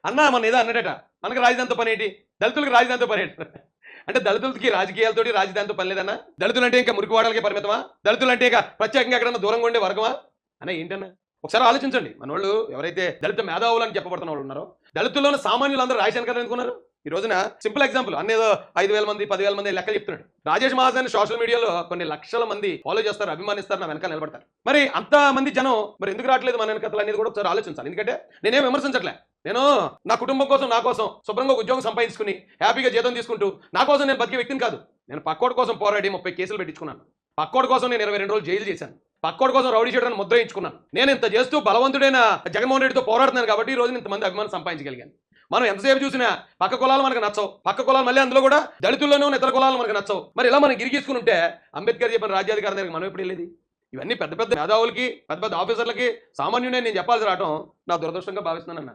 అన్న మన ఏదో అన్నడట, మనకి రాజధానితో పని ఏంటి, దళితులకు రాజధానితో పని ఏంటి అంటే దళితులకి రాజకీయాలతోటి రాజధానితో పని లేదన్నా, దళితులు అంటే ఇంకా మురికి వాడలకే పరిమితమా, దళితులు అంటే ఇక ప్రత్యేకంగా ఎక్కడన్నా దూరంగా ఉండే వర్గమా అన్న ఏంటన్నా. ఒకసారి ఆలోచించండి, మన వాళ్ళు ఎవరైతే దళిత మేధావులు అని చెప్పబడుతున్న వాళ్ళు ఉన్నారో, దళితుల్లోని సామాన్యులందరూ రాజధాని కదా ఎందుకున్నారు. ఈ రోజున సింపుల్ ఎగ్జాంపుల్ అన్నేదో 5,000 మంది 10,000 మంది లెక్క చెప్తున్నాడు. రాజేష్ మహాజన్ సోషల్ మీడియాలో కొన్ని లక్షల మంది ఫాలో చేస్తారు, అభిమానిస్తారు, నా వెనకాల నిలబడతారు. మరి అంత మంది జనం మరి ఎందుకు రావట్లేదు మన వెనకతలు అనేది కూడా ఒకసారి ఆలోచించాలి. ఎందుకంటే నేనేం విమర్శించట్లే, నేను నా కుటుంబం కోసం, నా కోసం శుభ్రంగా ఉద్యోగం సంపాదించుకుని హ్యాపీగా జీతం తీసుకుంటూ నా కోసం నేను బతికే వ్యక్తిని కాదు. నేను పక్కోడి కోసం పోరాడి 30 కేసులు పెట్టించుకున్నాను. పక్కోడి కోసం నేను 22 రోజులు జైలు చేశాను. పక్కోడి కోసం రౌడీ చేయడానికి ముద్రయించుకున్నాను. నేను ఇంత చేస్తూ బలవంతుడైన జగన్మోహన్ రెడ్డితో పోరాడుతున్నాను కాబట్టి ఈ రోజు ఇంతమంది అభిమానం సంపాదించగలిగాను. మనం ఎంతసేపు చూసినా పక్క కులాలు మనకు నచ్చవు, పక్క కులాలు మళ్ళీ అందులో కూడా దళితుల్లోనే ఉన్న ఇతర కులాలు మనకు నచ్చవు. మరి ఇలా మనం గిరిగీసుకుని ఉంటే అంబేద్కర్ చెప్పిన రాజ్యాధికారం దగ్గర మనం ఎప్పుడు వెళ్ళేది. ఇవన్నీ పెద్ద పెద్ద మేధావులకి, పెద్ద పెద్ద ఆఫీసర్లకి, సామాన్యుడే నేను చెప్పాల్సి రావడం నా దురదృష్టంగా భావిస్తున్నానన్న.